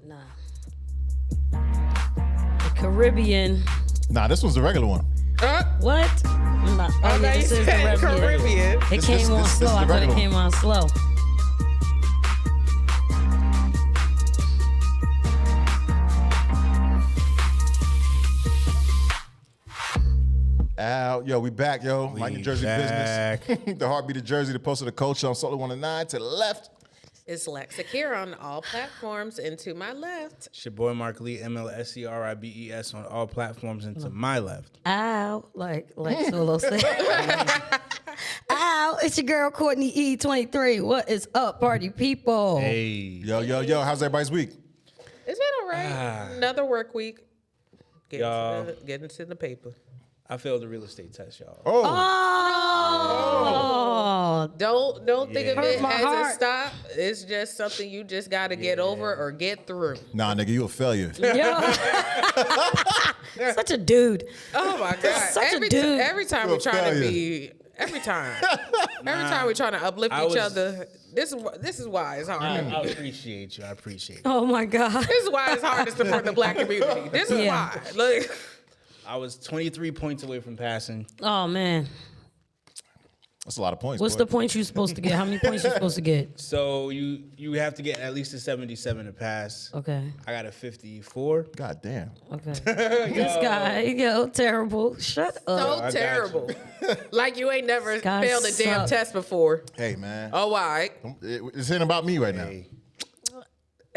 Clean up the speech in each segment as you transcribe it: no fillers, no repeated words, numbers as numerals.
Nah. The Caribbean. Nah, this was the regular one. What? Nah. Oh, yeah, this is the Caribbean. It came on slow. I thought it came on slow. Yo, we back, yo. Mike New Jersey back. Business. The heartbeat of Jersey, the pulse of the culture. I'm Solo 109 to the left. It's Lexa here on all platforms, and to my left. It's your boy Mark Lee, MLSCRIBES on all platforms, and to my left. Ow, like Solo said. Ow, it's your girl Courtney E23. What is up, party people? Hey. Yo. How's everybody's week? It's been all right. Another work week. Getting to the paper. I failed the real estate test, y'all. Oh. Don't think of it Hurt my as heart. a stop. It's just something you just got to get over or get through. Nah, nigga, you a failure. Yo. Such a dude. Oh my God! Such a dude. Every time You're we're a trying to failure. be. Every time we're trying to uplift each other. This is why it's hard. I appreciate you. Oh my God. This is why it's hard to support the black community. This is why. Look. I was 23 points away from passing. Oh man. That's a lot of points. What's boy. the points you supposed to get? How many points you supposed to get? So you have to get at least a 77 to pass. Okay. I got a 54. God damn. Okay. This guy, yo, terrible. Shut up. So terrible. Like you ain't never God failed a damn suck. test before. Hey, man. Oh, why? It's ain't about me right now. Hey.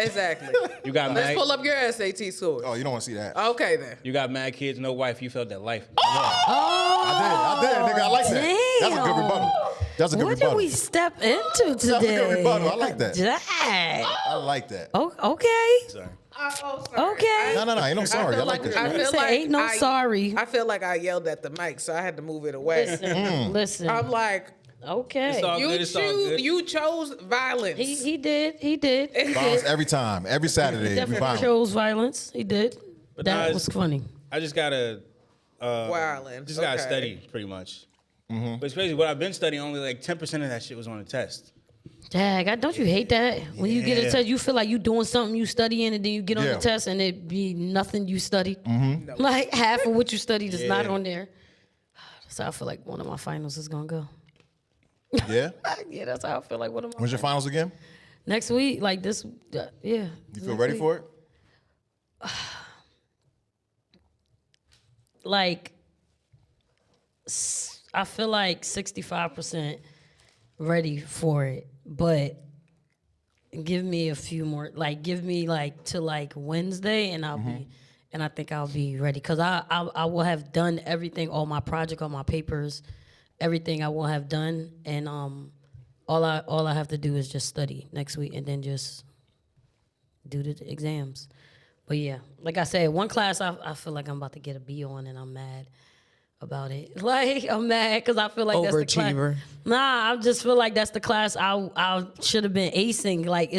Exactly. You got Let's mad. pull up your SAT score. Oh, you don't want to see that. Okay then. You got mad kids, no wife. You felt that life. I did, nigga. I like that. That's a good rebuttal. That's a good What rebuttal. did we step into today? That's a good rebuttal. I like that. Jack. I like that. Oh, okay. Sorry. Oh, sorry. Okay. No, ain't no sorry. I like that. I feel Say, like ain't no sorry. I feel like I yelled at the mic, so I had to move it away. Listen. I'm like, Okay. It's all good. It's all good. you chose violence. He did. Violence every time, every Saturday. We Definitely violent. chose violence. He did. But That nah, was funny. I just gotta Wildin'. just gotta Okay. study pretty much. But it's crazy. What I've been studying, only like 10% of that shit was on the test. Dag, don't you hate that? When you get a Yeah. test, you feel like you doing something you studying, and then you get on Yeah. the test and it be nothing you studied. Like half of what you studied is not Yeah. on there. That's how I feel like one of my finals is gonna go. Yeah? Yeah, that's how I feel like one of my When's your finals again? next week, like this. Yeah. You feel ready for it? Like, I feel like 65% ready for it, but give me a few more. Like, give me like to like Wednesday, and I'll be, and I think I'll be ready because I will have done everything, all my project, all my papers, everything I will have done, and all I have to do is just study next week, and then just do the exams. But yeah, like I said, one class I feel like I'm about to get a B on, and I'm mad about it. Like, I'm mad because I feel like that's the class. Overachiever. Nah, I just feel like that's the class I should have been acing. Like,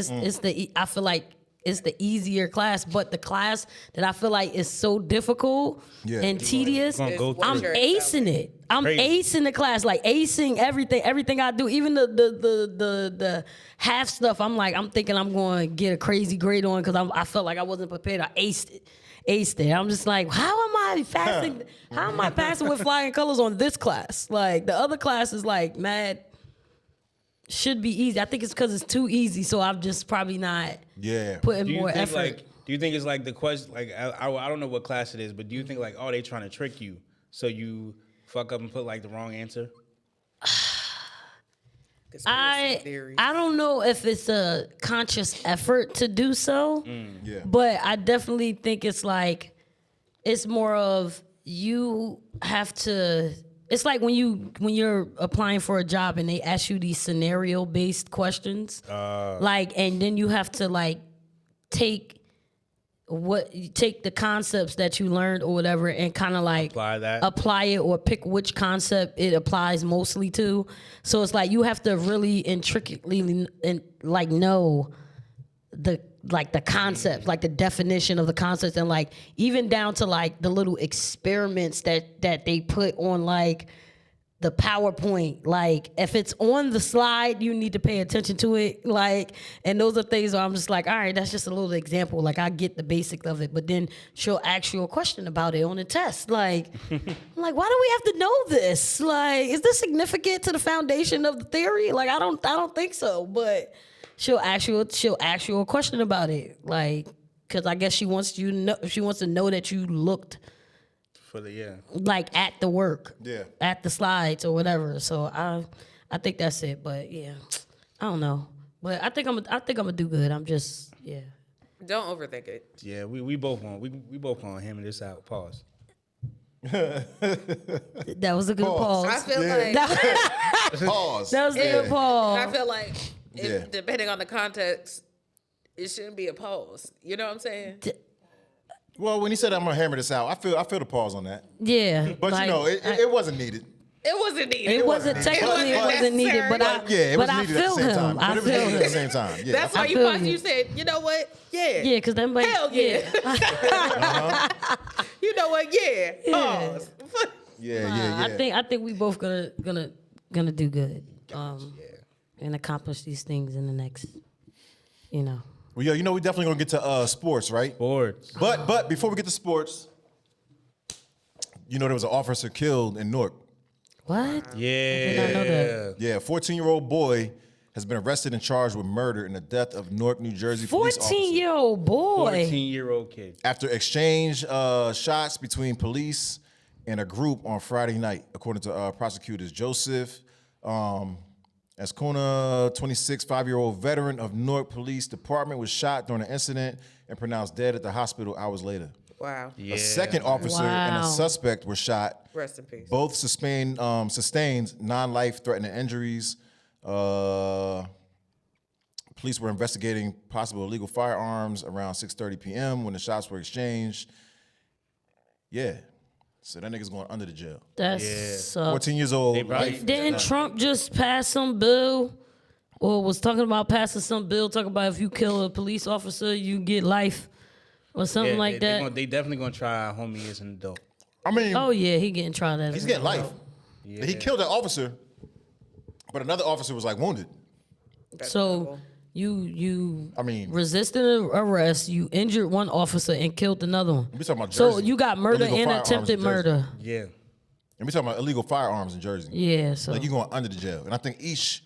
I feel like it's the easier class, but the class that I feel like is so difficult Yeah. and tedious, gonna go through I'm it. acing it. I'm Crazy. acing the class, like acing everything I do, even the half stuff. I'm thinking I'm going to get a crazy grade on because I felt like I wasn't prepared. I aced it. I'm just like, how am I passing? How am I passing with flying colors on this class? Like the other class is like mad. Should be easy. I think it's because it's too easy, so I'm just probably not putting Do you more think effort. do you think it's like the question? Like I don't know what class it is, but do you think like they trying to trick you so you fuck up and put like the wrong answer? Conspiracy theories. I don't know if it's a conscious effort to do so, Yeah. but I definitely think it's like it's more of you have to. It's like when you're applying for a job and they ask you these scenario based questions, like, and then you have to like take the concepts that you learned or whatever and kind of like apply it or pick which concept it applies mostly to. So it's like you have to really intricately like know the concept, like the definition of the concepts, and like even down to like the little experiments that they put on like the PowerPoint. Like, if it's on the slide, you need to pay attention to it. Like, and those are things where I'm just like, all right, that's just a little example. Like, I get the basics of it, but then she'll ask you a question about it on the test. Like, I'm like, why do we have to know this? Like, is this significant to the foundation of the theory? Like, I don't think so. But she'll ask you a question about it. Like, because I guess she wants to know that you looked like at the work, at the slides or whatever. So I think that's it. But yeah, I don't know. But I think I'm gonna do good. I'm just Don't overthink it. Yeah, we both gonna hammer this out. Pause. That was a good pause. I feel like Pause. That was a good pause. I feel like depending on the context, it shouldn't be a pause. You know what I'm saying? Well, when he said I'm gonna hammer this out, I feel the pause on that. Yeah, But like, it wasn't needed. It wasn't needed. It wasn't technically it wasn't needed, but It was I needed at the feel same him. time. But I it was feel needed at the him. same time. Yeah. That's why you feel paused. you. You said, you know what? Yeah. Yeah, because then Hell yeah. You know what? Yeah. Pause. Yeah. I think we both gonna do good. And accomplish these things in the next, Well, we definitely gonna get to sports, right? Sports. But before we get to sports, there was an officer killed in Newark. What? Yeah. I did not know that. Yeah, a 14-year-old boy has been arrested and charged with murder in the death of Newark, New Jersey police officer 14-year-old boy. 14-year-old kid. after exchange shots between police and a group on Friday night, according to prosecutors. Joseph Ascona, 26, 5-year-old veteran of Newark Police Department, was shot during an incident and pronounced dead at the hospital hours later. Wow. Yeah. A second officer and a Wow. suspect were shot. Rest in peace. Both sustained non-life-threatening injuries. Police were investigating possible illegal firearms around 6:30 p.m. when the shots were exchanged. Yeah. So that nigga's going under the jail. That's 14 years old. They probably- life- Didn't Trump just pass some bill, or was talking about passing some bill talking about if you kill a police officer, you get life, or something like that? They definitely gonna try our homie as an adult. I mean, Oh yeah, he getting tried as he's getting life. Yeah. He killed that officer, but another officer was wounded. So you I mean- resisted an arrest, you injured one officer and killed another one. We talking about So Jersey. you got murder Illegal and firearms attempted in Jersey. murder. Yeah. And we talking about illegal firearms in Jersey. Yeah, so Like you going under the jail. And I think each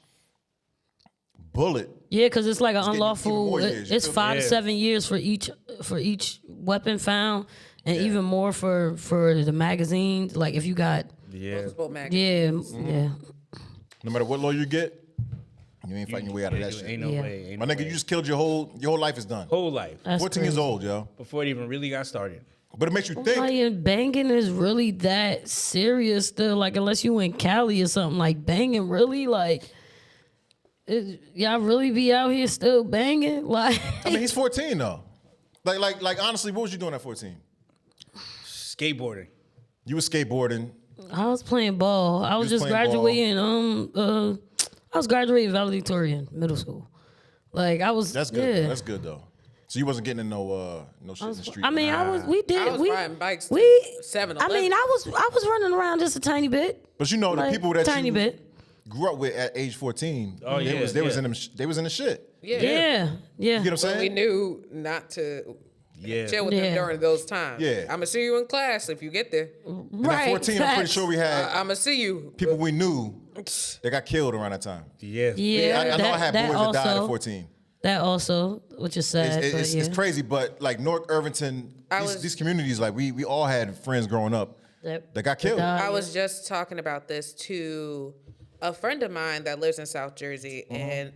bullet, yeah, because it's like an getting even unlawful. more years, you It's feel 5 to Yeah. 7 years for each weapon found, and even more for the magazines. Like if you got Yeah. Multiple magazines. yeah. no matter what lawyer you get, you ain't fighting your way out of that Ain't shit. no Yeah. way. Ain't My no nigga, way. you just killed your whole life is done. Whole life. That's 14 years crazy. old, yo. Before it even really got started. But it makes you think. Like banging is really that serious still. Like unless you in Cali or something, like banging really like. Y'all really be out here still banging? Like I mean, he's 14 though. Like honestly, what was you doing at 14? Skateboarding. You was skateboarding. I was playing ball. I was was just playing ball. graduating. I was graduating valedictorian middle school. Like I was. That's good. Yeah. That's good though. So you wasn't getting in no shit in the street. I mean, I was. We did. I was we riding bikes to We. 7-Eleven. I mean, I was running around just a tiny bit. but you know the like, people that tiny you bit. grew up with at age 14. Oh, they yeah, was yeah. in them. They was in the shit. Yeah. Yeah. Yeah. You get what I'm But saying? we knew not to Yeah. chill with Yeah. them during those times. Yeah. I'm gonna see you in class if you get there. And at Right. 14, I'm pretty facts. sure we had I'm gonna see you. people we knew that got killed around that time. Yeah. Yeah. I know I had that boys also, that died at 14. That also, which is sad. It's, but it's, yeah. it's crazy, but like Newark, Irvington, these communities, like we all had friends growing up that got killed. died. I was just talking about this to a friend of mine that lives in South Jersey, and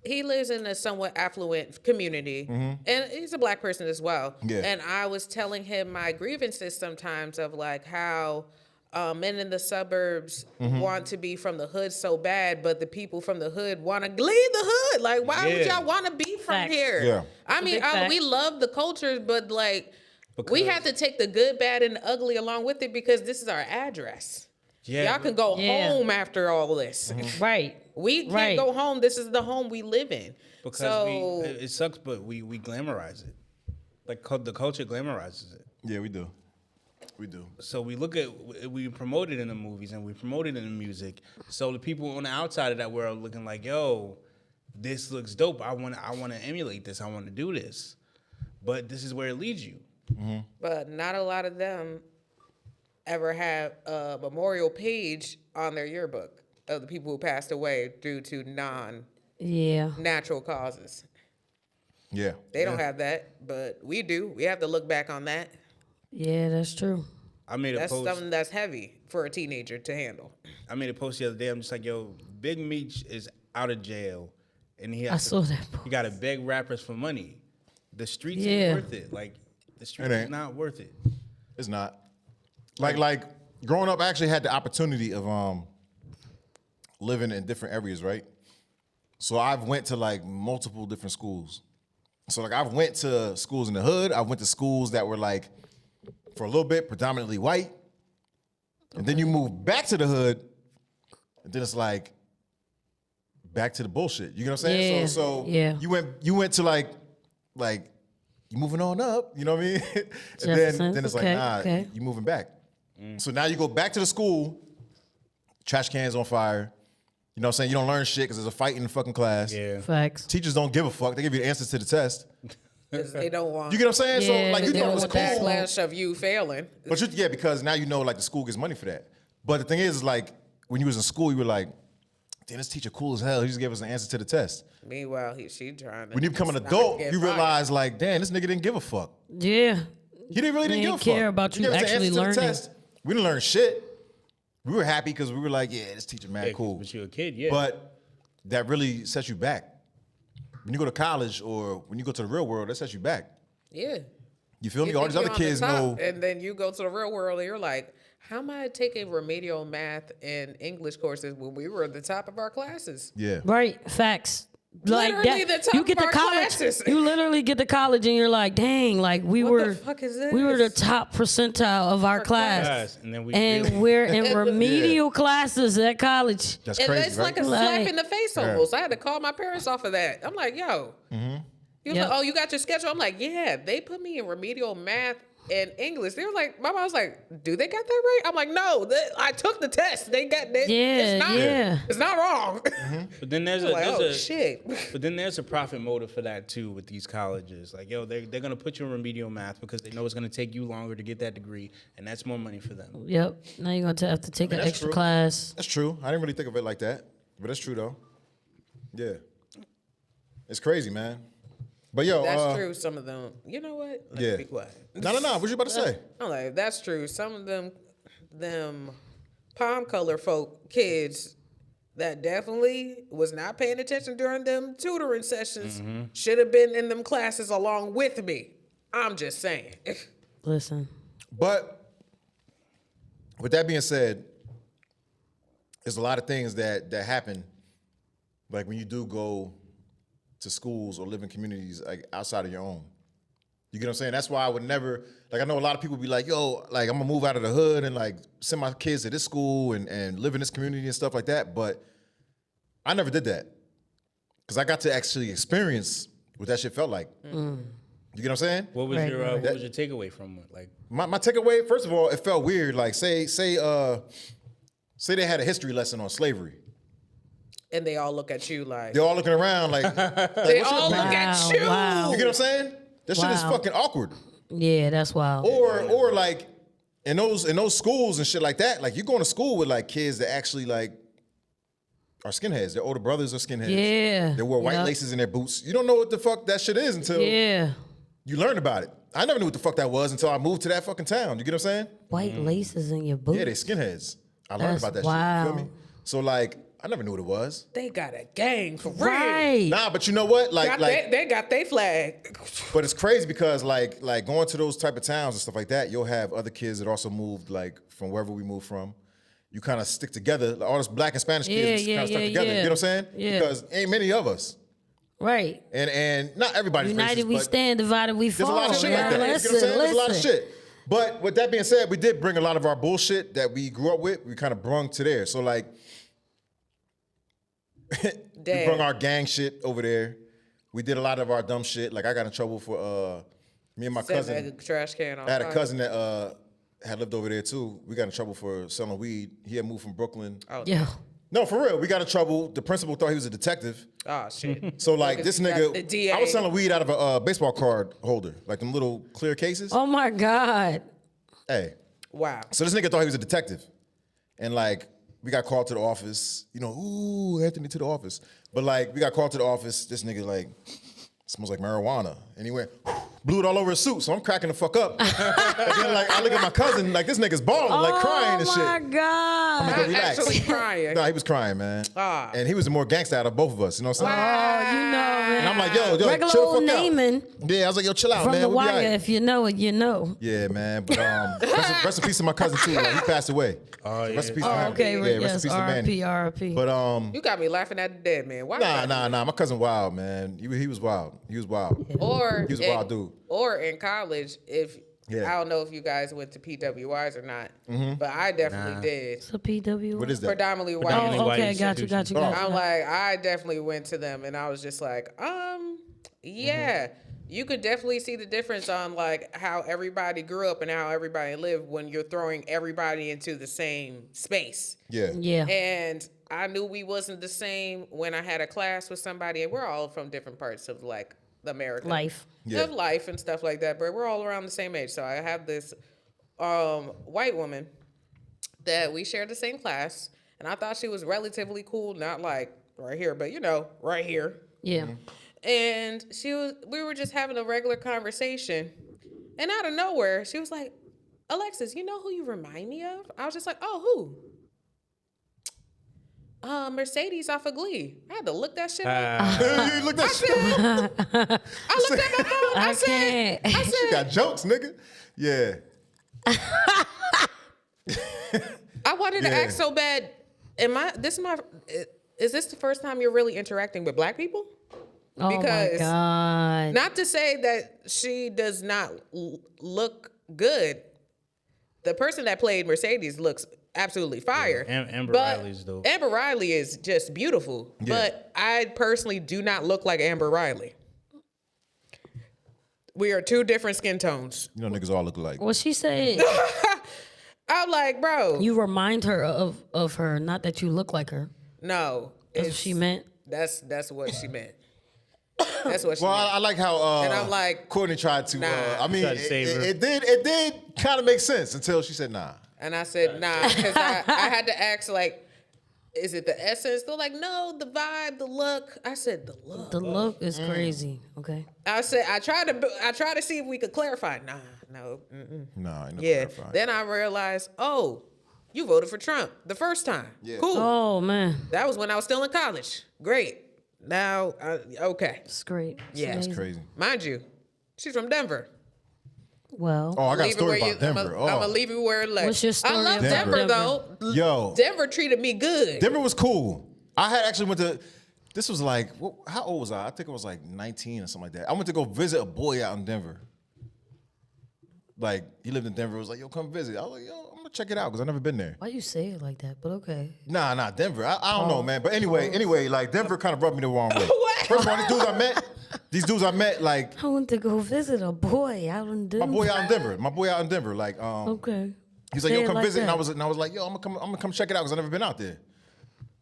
he lives in a somewhat affluent community, and he's a black person as well. Yeah. And I was telling him my grievances sometimes of like how men in the suburbs want to be from the hood so bad, but the people from the hood want to leave the hood. Like, why would Yeah. y'all want to be from Facts. here? Yeah. I mean, big fact. we love the culture, but like, we Because- have to take the good, bad, and the ugly along with it because this is our address. Yeah. Y'all can go Yeah. home after all this. right. We can't Right. go home. This is the home we live in. Because so it sucks, but we glamorize it. Like the culture glamorizes it. Yeah, we do. We do. So we promote it in the movies and we promote it in the music. So the people on the outside of that world looking like, yo, this looks dope. I want to emulate this. I want to do this. But this is where it leads you. But not a lot of them ever have a memorial page on their yearbook of the people who passed away due to non-natural causes. Yeah. They don't have that, but we do. We have to look back on that. Yeah, that's true. I made a That's post. something that's heavy for a teenager to handle. I made a post the other day. I'm just like, yo, Big Meech is out of jail, and he I saw that post. He got to beg rappers for money. The streets Yeah. ain't worth it. Like the streets It is ain't. not worth it. It's not. Like growing up, I actually had the opportunity of living in different areas, right? So I've went to like multiple different schools. So like I've went to schools in the hood. I went to schools that were like for a little bit predominantly white. And then you move back to the hood, and then it's like back to the bullshit. You know what I'm saying? Yeah, So yeah. you went to like you moving on up, you know what I mean? And Jefferson, then it's okay, like, nah, okay. you moving back. So now you go back to the school, trash cans on fire. You know what I'm saying? You don't learn shit because there's a fight in the fucking class. Yeah. Facts. Teachers don't give a fuck. They give you the answers to the test. 'Cause they don't want You get what I'm saying? Yeah, So like you they thought it don't was want cool. that backlash of you failing. But yeah, because now you know like the school gets money for that. But the thing is like when you was in school, you were like, damn, this teacher cool as hell. He just gave us an answer to the test. Meanwhile, she trying to. When you become an not adult, get you fired. realize like, damn, this nigga didn't give a fuck. Yeah. He didn't He give a didn't care fuck. about He you gave us the actually answer to the learning. test. We didn't learn shit. We were happy because we were like, yeah, this teacher mad Yeah, cool. But you're a kid, yeah. But that really sets you back. When you go to college or when you go to the real world, that sets you back. Yeah. You feel me? You All think these other you're on the kids top, know. and then you go to the real world, and you're like, "How am I taking remedial math and English courses when we were at the top of our classes?" Yeah. Right. Facts. Literally the top you get of to our college. classes. You literally get to college and you're like, dang, like we What were the fuck is we were the this? top percentile of our class. Class, and then we And really- we're in remedial classes at college. That's And crazy, it's right? like a slap Like- in the face almost. I had to call my parents off of that. I'm like, "Yo." He was Yep. like, "Oh, you got your schedule?" I'm like, "Yeah." They put me in remedial math and English. They were like, my mom was like, "Do they got that right?" I'm like, "No, I took the test. They got that. Yeah. It's not wrong." But then there's a, Like, there's oh a shit. But then there's a profit motive for that too with these colleges. Like, yo, they're gonna put you in remedial math because they know it's gonna take you longer to get that degree, and that's more money for them. Yep. Now you're gonna have to take an that's extra true. class. That's true. I didn't really think of it like that, but that's true though. Yeah. It's crazy, man. But yo, That's true. Some of them. You know what? Let Yeah. me be quiet. No. What you about to say? I'm like, that's true. Some of them palm color folk kids that definitely was not paying attention during them tutoring sessions should have been in them classes along with me. I'm just saying. Listen. But with that being said, there's a lot of things that happen, like when you do go to schools or live in communities like outside of your own. You get what I'm saying? That's why I would never, like I know a lot of people be like, yo, like I'm gonna move out of the hood and like send my kids to this school and live in this community and stuff like that. But I never did that. Because I got to actually experience what that shit felt like. You get what I'm saying? What was Right, your right. what was your takeaway from it? Like, My takeaway, first of all, it felt weird. Like say they had a history lesson on slavery. And they all look at you like, They're all looking around like they all look at Wow, you. wow. you get what I'm saying? That shit is Wow. fucking awkward. Yeah, that's wild. Or like in those schools and shit like that, like you're going to school with like kids that actually like are skinheads. Their older brothers are skinheads. Yeah. They wear white Yep. laces in their boots. You don't know what the fuck that shit is until Yeah. you learn about it. I never knew what the fuck that was until I moved to that fucking town. You get what I'm saying? White laces in your boots. Yeah, they skinheads. I learned That's about that wild. shit. You feel me? So like, I never knew what it was. They got a gang for real. Right. Nah, but you know what? Like, They got their flag. but it's crazy because like going to those type of towns and stuff like that, you'll have other kids that also moved like from wherever we moved from. You kind of stick together. Like, all those black and Spanish kids Yeah, kind of stuck yeah, together. yeah. You know what I'm saying? Yeah. Because ain't many of us. Right. And not everybody's United racist, we but stand, divided we fall. there's a lot of shit Yeah, like that. You know what I'm listen, saying? There's a lot of listen. shit. But with that being said, we did bring a lot of our bullshit that we grew up with. We kind of brung to there. So like, we Damn. brung our gang shit over there. We did a lot of our dumb shit. Like I got in trouble for me and my Set cousin. a trash can on I had a fire. cousin that had lived over there too. We got in trouble for selling weed. He had moved from Brooklyn. Oh, Yeah. No, for real. We got in trouble. The principal thought he was a detective. oh shit. So like this You got the nigga, DA. I was selling weed out of a baseball card holder, like them little clear cases. Oh my God. Hey, Wow. so this nigga thought he was a detective, and like we got called to the office. You know, ooh, Anthony to the office. But like we got called to the office. This nigga like smells like marijuana, and he went. Blew it all over his suit, so I'm cracking the fuck up. And then, like, I look at my cousin, like, this nigga's balling, like, crying and shit. Oh my God. Like, Not relax. actually crying. No, he was crying, man. Ah. And he was the more gangsta out of both of us, you know what I'm saying? Oh, you know, man. And I'm like, yo, Regular chill old the fuck naming out. Yeah, I was like, yo, chill out, from man. The We'll be Wire. all right. If you know it, you know. Yeah, man. But rest in peace to my cousin too. Like, he passed away. Oh, yeah. Rest in peace to Oh, Manny. okay. Yeah, rest Yes, in peace to Manny. R.I.P. But You got me laughing at the dead man. Why? nah. My cousin wild, man. He was wild. He was wild. Or He was a wild dude. Or in college, if Yeah. I don't know if you guys went to PWIs or not, but I definitely did. It's a PW. What is that? Predominantly white. Predominantly Oh, white okay. Got you. institution. I'm like, I definitely went to them, and I was just like, yeah. You could definitely see the difference on like how everybody grew up and how everybody lived when you're throwing everybody into the same space. Yeah. Yeah. And I knew we wasn't the same when I had a class with somebody, and we're all from different parts of like the American Life. Yeah. of life and stuff like that. But we're all around the same age. So I have this white woman that we shared the same class, and I thought she was relatively cool, not like right here, but you know, right here. Yeah. And we were just having a regular conversation, and out of nowhere, she was like, "Alexis, you know who you remind me of?" I was just like, "Oh, who?" Mercedes off of Glee. I had to look that shit up. You looked that shit. I looked at my phone. I said, She got jokes, nigga. Yeah. I wanted to Yeah. ask so bad. Is this the first time you're really interacting with black people? Oh my Because God. not to say that she does not look good. The person that played Mercedes looks absolutely fire. Amber But Riley's dope. Amber Riley is just beautiful. Yeah. But I personally do not look like Amber Riley. We are two different skin tones. You know niggas all look alike. Well, she said I'm like, bro, you remind her of her, not that you look like her. no. That's what she meant. That's what she meant. That's what she Well, meant. I like how And I'm like, Courtney tried to. nah. I mean, Tried to save her. it did kind of make sense until she said nah. And I said, nah, because I had to ask, like, is it the essence? They're like, no, the vibe, the look. I said, the look. The look is crazy. Okay. I said, I tried to see if we could clarify. Nah, no. Nah, ain't no Yeah. clarifying. Then I realized, oh, you voted for Trump the first time. Yeah. Cool. Oh man, That was when I was still in college. Great. Now, okay. it's great. It's Yeah. That's amazing. Crazy. Mind you, she's from Denver. Well, Oh, I got a Leave it story where about Denver. I'm gonna leave you where it lay. What's your story I love about Denver, Denver? though. Yo. Denver treated me good. Denver was cool. I had actually went to. This was like, how old was I? I think I was like 19 or something like that. I went to go visit a boy out in Denver. Like he lived in Denver. It was like, yo, come visit. I was like, yo, I'm gonna check it out because I've never been there. why you say it like that? But okay. Nah, Denver. I don't know, man. But anyway, like Denver kind of rubbed me the wrong way. What? First of all, these dudes I met, like I went to go visit a boy out in Denver. my boy out in Denver. Like, Okay. he's like, Say yo, it come like visit. that. And I was like, yo, I'm gonna come check it out because I've never been out there.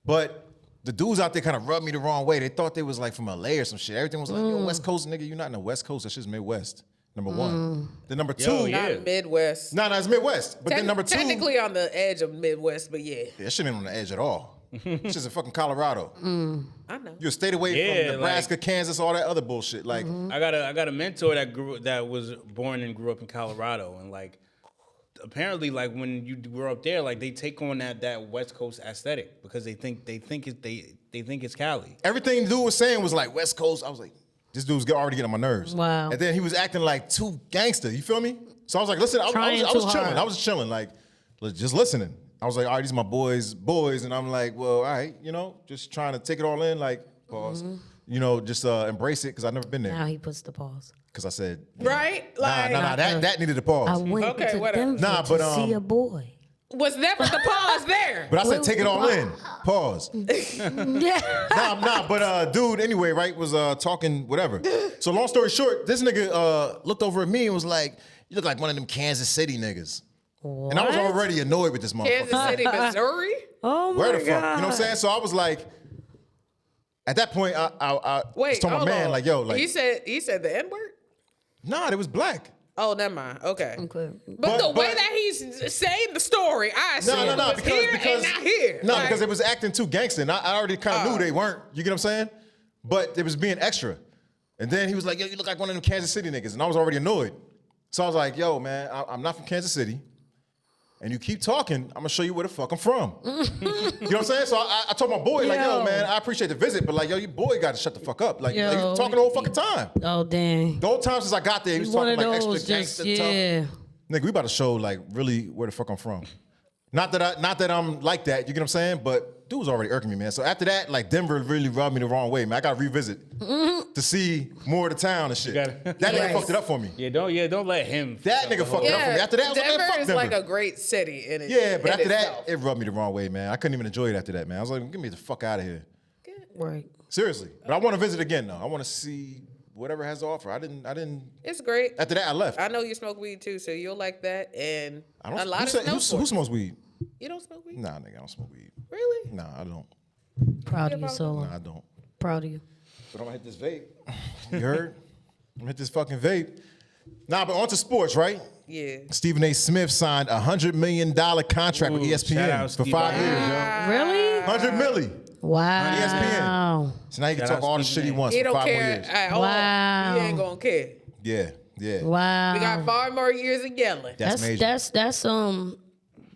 But the dudes out there kind of rubbed me the wrong way. They thought they was like from LA or some shit. Everything was like, yo, West Coast nigga, you're not in the West Coast. That's just Midwest. Number one. Then number two. Yo, yeah. Not Midwest. Nah, it's Midwest. But then number two. Technically on the edge of Midwest, but yeah. That shit ain't on the edge at all. It's just in fucking Colorado. I know. You're a state away Yeah, from Nebraska, like- Kansas, all that other bullshit. Like, I got a mentor that was born and grew up in Colorado, and like apparently like when you grow up there, like they take on that West Coast aesthetic because they think it's Cali. everything the dude was saying was like West Coast. I was like, this dude's already getting on my nerves. Wow. And then he was acting like too gangster. You feel me? So I was like, listen, I was Trying chilling. too hard. I was chilling, like, just listening. I was like, all right, these are my boys. And I'm like, well, all right, just trying to take it all in, like, pause. Just embrace it because I've never been Now there. he puts the pause. Because I said, Right? Like, nah, that needed a I pause. went Okay, to whatever. Denver Nah, to but, see a boy. was never the pause there. But I said, take it all in. Pause. Yeah. Nah, but dude, anyway, right, was talking whatever. So long story short, this nigga looked over at me and was like, you look like one of them Kansas City niggas. What? And I was already annoyed with this motherfucker. Kansas City, Missouri. Oh my Where the fuck? You God. know what I'm saying? So I was like, at that point, I Wait, was telling my hold man, on. like, yo, like, he said the N-word. nah, it was black. Oh, never mind. Okay. Okay. But the way but- that he's saying the story, I assume No, was here and not here. No, Like, because it was acting too gangster. And I already kind of knew they weren't. You get what I'm saying? But it was being extra. And then he was like, yo, you look like one of them Kansas City niggas. And I was already annoyed. So I was like, yo, man, I'm not from Kansas City. And you keep talking, I'm gonna show you where the fuck I'm from. You know what I'm saying? So I told my boy, like, yo, man, I appreciate the visit, but like, yo, your boy got to shut the fuck up. Like, you talking the whole fucking time. Oh dang. The whole time since I got there, he was One talking of like those extra just gangster yeah. tough. Nigga, we about to show like really where the fuck I'm from. Not that I'm like that, you get what I'm saying? But dude was already irking me, man. So after that, like Denver really rubbed me the wrong way, man. I gotta revisit to see more of the town and shit. gotta- That nigga fucked it up for me. Yeah, don't let him. That nigga fucked it up for me. After that, I was like, man, Denver fuck is Denver. like a great city in it. Yeah, but in after itself. that, it rubbed me the wrong way, man. I couldn't even enjoy it after that, man. I was like, get me the fuck out of here. Right. Seriously. But I want to visit again, though. I want to see whatever it has to offer. I didn't. It's great. After that, I left. I know you smoke weed too, so you'll like that. And I don't. a lot who, of who smokes weed? You don't smoke weed? Nah, nigga, I don't smoke weed. Really? Nah, I don't. Proud of you, Solo. Nah, I don't. Proud of you. But I'm gonna hit this vape. You heard? I'm gonna hit this fucking vape. Nah, but on to sports, right? Yeah. Stephen A. Smith signed a $100 million contract with Ooh, shout ESPN out for Steve 5 A. years, yo. Really? 100 milli. Wow. ESPN. So now he can Shout talk out all the Stephen shit he A. wants He for don't 5 more care years. at all. Wow. He ain't gonna care. Yeah, yeah. Wow. We got 5 more years of yelling. That's major.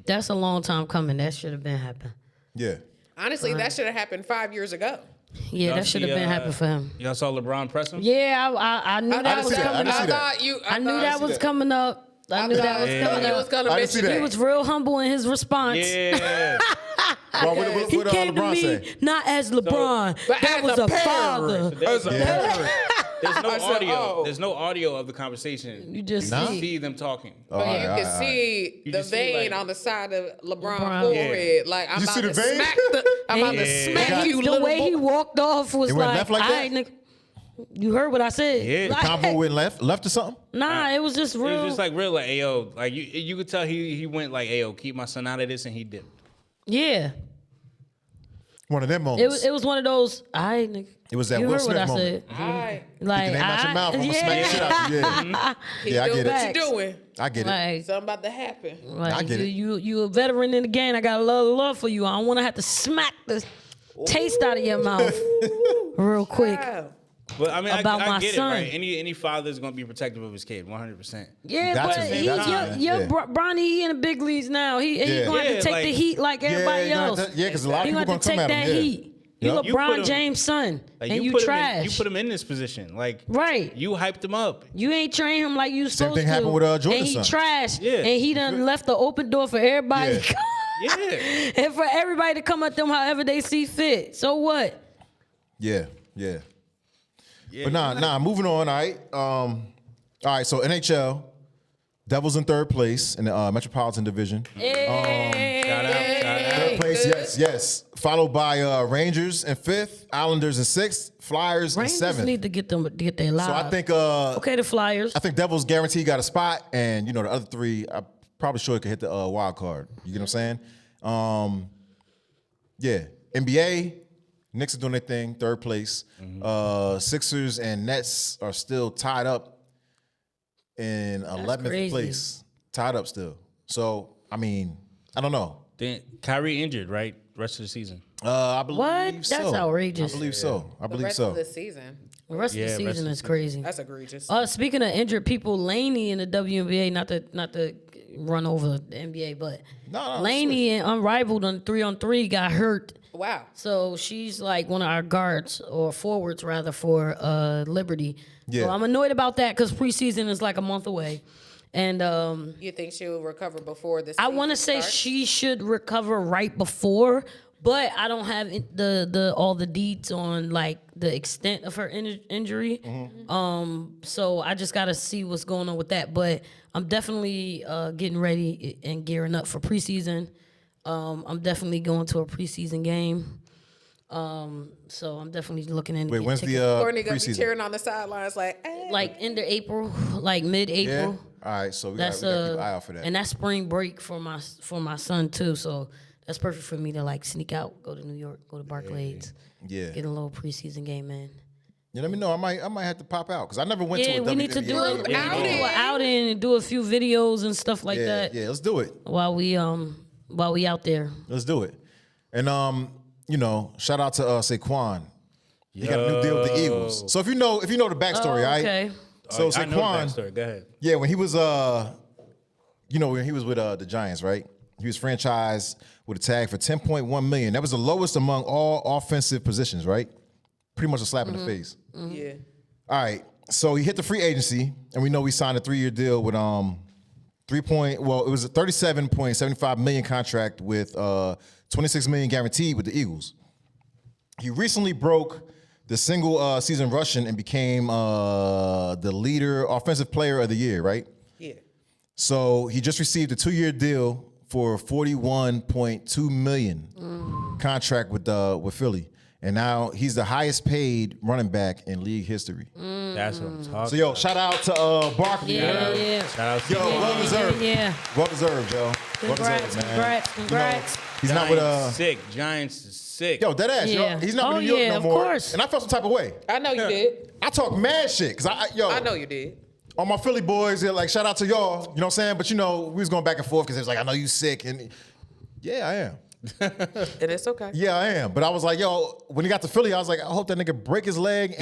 That's a long time coming. That should have been happened. Yeah. Honestly, that should have happened 5 years ago. Yeah, Y'all that should have see, been happened for him. Y'all saw LeBron press him? Yeah, I knew that didn't was see that. I coming didn't see up. that. I knew that was that. coming up. I knew that was coming You was up. gonna I didn't see mention that. He was real humble in his response. Yeah. Well, what He did came to LeBron me say? not as LeBron, but that as was a a parent. father. There's, there's no I said, audio. oh. There's no audio of the conversation. You just Nah. see. See them talking. But you Alright, can see You the just see, vein like- on the side of LeBron's LeBron. forehead. Like I'm You about see to the vein? smack I'm about to And smack you, the little way boy. he walked off was It went like, left like all right, that? nigga. You heard what I said? Yeah. Like, Combo went left or something? nah, it was just It real. was just like real, like, ayo, like you could tell he went like, ayo, keep my son out of this, and he dipped. yeah. One of them moments. It was one of those, all right, nigga. It was that you Will heard what I Smith moment. said. Alright. Like, Get the name out your mouth. I'm gonna smack the shit out you. Yeah, yeah, I Do get what it. you doing. I get it. Like, Something about to happen. like I get it. you a veteran in the game. I got a lot of love for you. I don't want to have to smack the taste out of your mouth real quick. Wow. But I mean, About I my get son. it, right? Any father is gonna be protective of his kid, 100%. Yeah, Got but to, he, got to, your, man. your Yeah. Bronny, he in the big leagues now. He Yeah. gonna have Yeah, to take like- the heat like everybody Yeah, else. yeah, because a lot He of gonna people have to gonna take come at that him. Yeah. heat. You Yup. You put LeBron him- James' son, Like, and you put trash. Him in, you put him in this position, like Right. You hyped him up. You ain't train him like you supposed thing to. happened with, Jordan's and he son. trash. Yeah. And he done left the open door for everybody. Yeah. Yeah. And for everybody to come at them however they see fit. So what? Yeah, yeah. But nah, moving on, all right. All right, so NHL, Devils in third place in the Metropolitan Division. Shout out. Third place, yes. Followed by Rangers in fifth, Islanders in sixth, Flyers in Rangers seventh. need to get their lives. So I think okay, the Flyers. I think Devils guaranteed got a spot, and the other three, I'm probably sure it could hit the wild card. You get what I'm saying? Yeah. NBA, Knicks are doing their thing, third place. Sixers and Nets are still tied up in 11th crazy. place. Tied up still. So, I mean, I don't know. Then Kyrie injured, right? Rest of the season. I believe What? so. That's outrageous. I believe so. I The believe rest so. of the season. The rest Yeah, of the rest season of is the crazy. That's egregious. Speaking of injured people, Laney in the WNBA, not to run over the NBA, but No, Laney and Unrivaled on 3-on-3 got hurt. Wow. So she's like one of our guards or forwards rather for Liberty. Yeah. So I'm annoyed about that because preseason is like a month away. And You think she'll recover before this? I want to say she should recover right before, but I don't have the all the deets on like the extent of her injury. So I just got to see what's going on with that. But I'm definitely getting ready and gearing up for preseason. I'm definitely going to a preseason game. So I'm definitely looking into. Wait, when's the Courtney gonna be preseason? cheering on the sidelines like, hey. like end of April, like mid-April. All right, so we That's got to keep an eye out for that. and that's spring break for my son too. So that's perfect for me to like sneak out, go to New York, go to Barclays, Yeah. get a little preseason game in. You let me know. I might have to pop out because I never went to a Yeah, we need to WNBA do game. it. We need to do an outing and do a few videos and stuff like that Yeah, let's do it. while we out there. Let's do it. And shout out to Saquan. He got a new deal with the Eagles. So if you know the backstory, right? Okay. So I know the Saquan, backstory. Go ahead. yeah, when he was when he was with the Giants, right? He was franchised with a tag for $10.1 million. That was the lowest among all offensive positions, right? Pretty much a slap in the face. Yeah. All right. So he hit the free agency, and we know he signed a 3-year deal with it was a $37.75 million contract with $26 million guaranteed with the Eagles. He recently broke the single season rushing and became the leader offensive player of the year, right? Yeah. So he just received a 2-year deal for $41.2 million contract with Philly. And now he's the highest paid running back in league history. That's what I'm talking So, yo, shout out to Barkley. Yeah. Shout out to Yo, well deserved. Yeah. Well deserved, yo. Well Congrats, deserved, man. congrats. He's not with sick. Giants is sick. Yo, dead ass, Yeah. yo. He's not Oh, with New York yeah, no of more. course. And I felt some type of way. I know you did. I talk mad shit, cause I I know you did. on my Philly boys, they're like, shout out to y'all. You know what I'm saying? But we was going back and forth because it was like, I know you sick, and yeah, I am. And it's okay. Yeah, I am. But I was like, yo, when he got to Philly, I was like, I hope that nigga break his leg and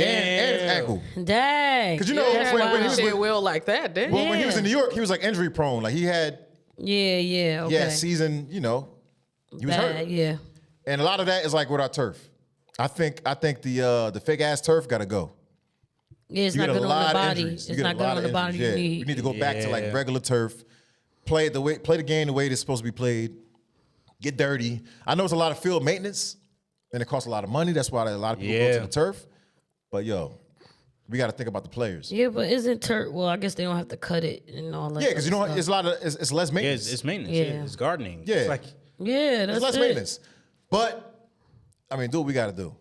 his ankle. Dang. Because when he was Did well like that, didn't Well, you? when he was in New York, he was like injury prone. Like he had Okay. season, he was Bad, hurt. yeah. And a lot of that is like with our turf. I think the fake ass turf gotta go. Yeah, it's You not get a good on lot the of body. injuries. You It's get a not good lot on of the body. injuries. You Yeah. need. We need to go back to like Yeah. regular turf. Play the game the way it's supposed to be played. Get dirty. I know it's a lot of field maintenance, and it costs a lot of money. That's why a lot of people go to the turf. But yo, we got to think about the players. Yeah, but isn't turf? Well, I guess they don't have to cut it and all that. Yeah, because other it's a lot of it's less Yeah, maintenance. it's maintenance. Yeah. Yeah. It's gardening. Yeah. It's like stuff. Yeah, that's It's less it. maintenance. But I mean, do what we got to do.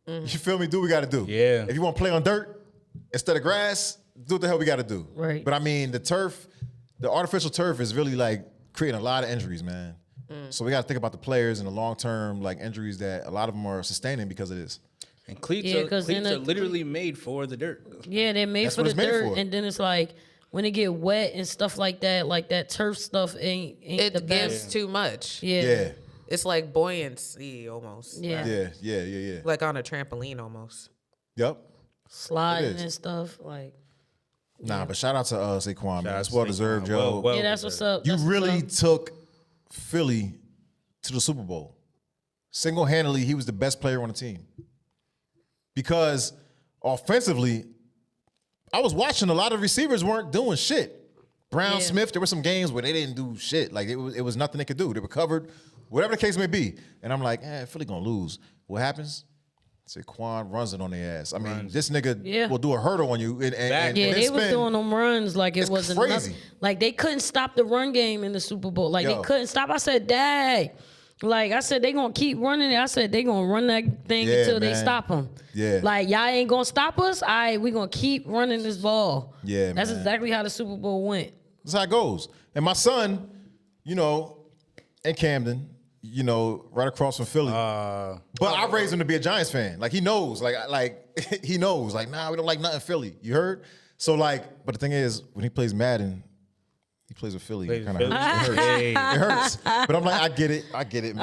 You feel me? Do what we got to do. Yeah. If you want to play on dirt instead of grass, do what the hell we got to do. Right. But I mean, the artificial turf is really like creating a lot of injuries, man. So we got to think about the players and the long term like injuries that a lot of them are sustaining because of this. and cleats, Yeah, are, 'cause cleats then are literally made for the dirt. Yeah, they're made That's for what the it's made dirt, for. and then it's like when it get wet and stuff like that turf stuff ain't the It best. gives too much. Yeah. It's like buoyancy almost. Yeah. Yeah. Like on a trampoline almost. Yep. Sliding It is. and stuff like. Nah, but shout out to Saquon, man. Shout out That's to well Saquon. deserved, Joe. Well Yeah, that's what's up. You That's what's really up. took Philly to the Super Bowl. Single-handedly, he was the best player on the team. Because offensively, I was watching a lot of receivers weren't doing shit. Brown, Yeah. Smith, there were some games where they didn't do shit. Like it was nothing they could do. They recovered, whatever the case may be. And I'm like, Philly gonna lose. What happens? Saquon runs it on their ass. I mean, this nigga Yeah. will do a hurdle on you. And Yeah, then they was spin. doing them runs like it It's wasn't crazy. nothing. Like they couldn't stop the run game in the Super Bowl. Like Yo. they couldn't stop. I said, "Dang!" Like I said, they gonna keep running it. I said they gonna run that thing Yeah, until they man. stop them. Yeah. Like y'all ain't gonna stop us. We gonna keep running this ball. Yeah, That's man. exactly how the Super Bowl went. That's how it goes. And my son, in Camden, right across from Philly. But I raised him to be a Giants fan. Like he knows. Like he knows. Like, nah, we don't like nothing Philly. You heard? So but the thing is, when he plays Madden, he plays with Philly. It kind of hurts. It hurts. Hey. It hurts. But I'm like, I get it, man. I get it.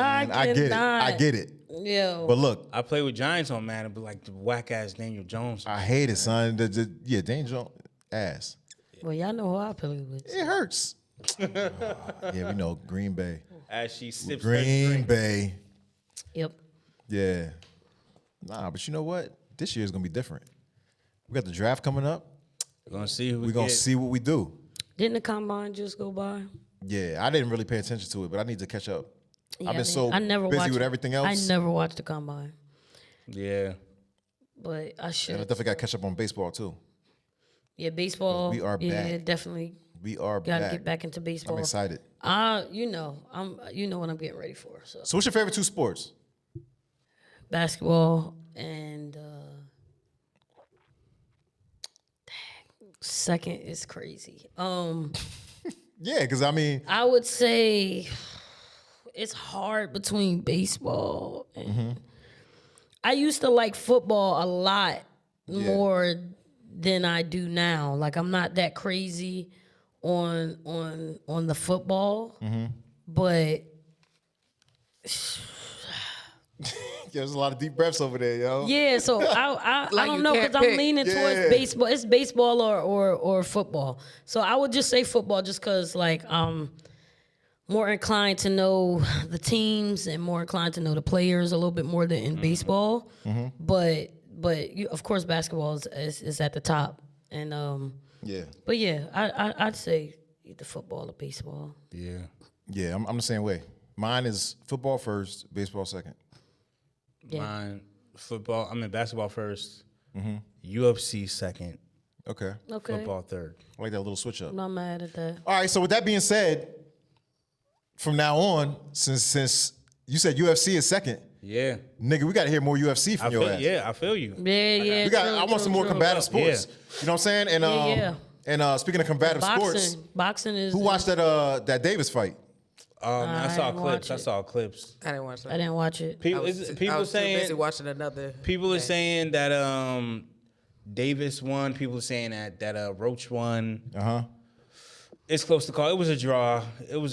I cannot. get it. Yeah. But look, I play with Giants on man, but like the whack ass Daniel Jones. I hate it, son. Daniel Jones ass. Well, y'all know who I play with. It hurts. Yeah, we know Green Bay. As she sips her Green drink. Bay. Yep. Yeah. Nah, but you know what? This year is gonna be different. We got the draft coming up. We're gonna see who We're gonna see what we do. Didn't the combine just go by? Yeah, I didn't really pay attention to it, but I need to catch up. Yeah, I've been so busy with everything else. I never watched the combine, Yeah. but I should. And I definitely got to catch up on baseball too. Yeah, baseball. We are yeah, back. definitely We are gotta back. get back into baseball. I'm excited. You know what I'm getting ready for. So So what's your favorite two sports? basketball and Second is crazy. Yeah, because I mean, I would say it's hard between baseball and I used to like football a lot more than I do now. Like I'm not that crazy on the football, but there's a lot of deep breaths over there, yo. yeah. So I Like don't you know can't because I'm pick. leaning Yeah. towards baseball. It's baseball or football. So I would just say football just because like more inclined to know the teams and more inclined to know the players a little bit more than in baseball. But you, of course basketball is at the top. And Yeah. but yeah, I'd say either football or baseball. Yeah. Yeah, I'm the same way. Mine is football first, baseball second. Yeah. Mine, basketball first, UFC second, Okay. Okay. football third. I like that little switch up. I'm not mad at that. All right, so with that being said, from now on, since you said UFC is second, Yeah. nigga, we got to hear more UFC from your ass. I feel you. Yeah. We got. true, I want some true, more true. combative sports. Yeah. You know what I'm saying? And Yeah. and speaking of combative sports, Boxing is. who watched that Davis fight? I saw didn't clips. watch I it. saw clips. I didn't watch that. I didn't watch it. People, I was people too busy saying watching another. people are thing. saying that Davis won. People are saying that Roach won. It's close to call. It was a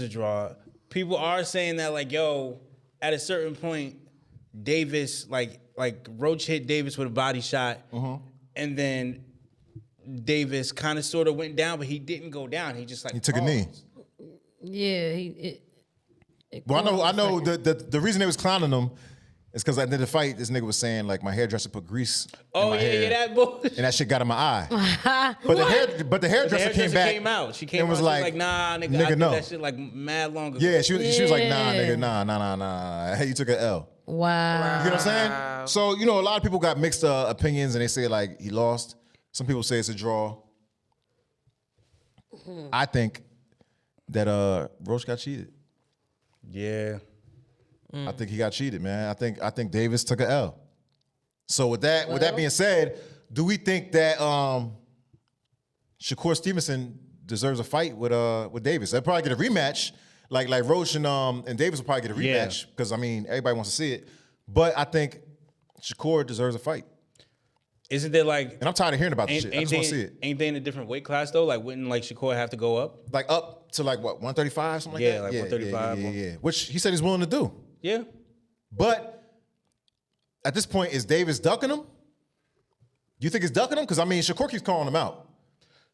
draw. People are saying that like, yo, at a certain point, Davis like Roach hit Davis with a body shot, and then Davis kind of sort of went down, but he didn't go down. He just like He took a knee. paused. Yeah, Well, I know the reason they was clowning him is because at the end of the fight, this nigga was saying like my hairdresser put grease in Oh my hair, that bullshit. and that shit got in my eye. But the hairdresser came back. Came out. She came and out. was She like, nah, nigga, I nigga, did no. that shit like mad long ago. Yeah, she was like, nah, Yeah. nigga, nah. You took an L. wow. You know what I'm saying? So, you know, a lot of people got mixed opinions and they say like he lost. Some people say it's a draw. I think that Roach got cheated. Yeah. I think he got cheated, man. I think Davis took an L. So with that being said, do we think that Shakur Stevenson deserves a fight with Davis? They'll probably get a rematch. Like Roach and Davis will probably get a rematch because I mean everybody wants to see it. But I think Shakur deserves a fight. Isn't there like And I'm tired of hearing about this shit. I ain't just want to see they, it. ain't they in a different weight class though? Like wouldn't like Shakur have to go up? Like up to like what, 135, something like Yeah, that? like 135. Yeah. Which he said he's willing to do. Yeah. But at this point, is Davis ducking him? Do you think it's ducking him? Because I mean, Shakur keeps calling him out.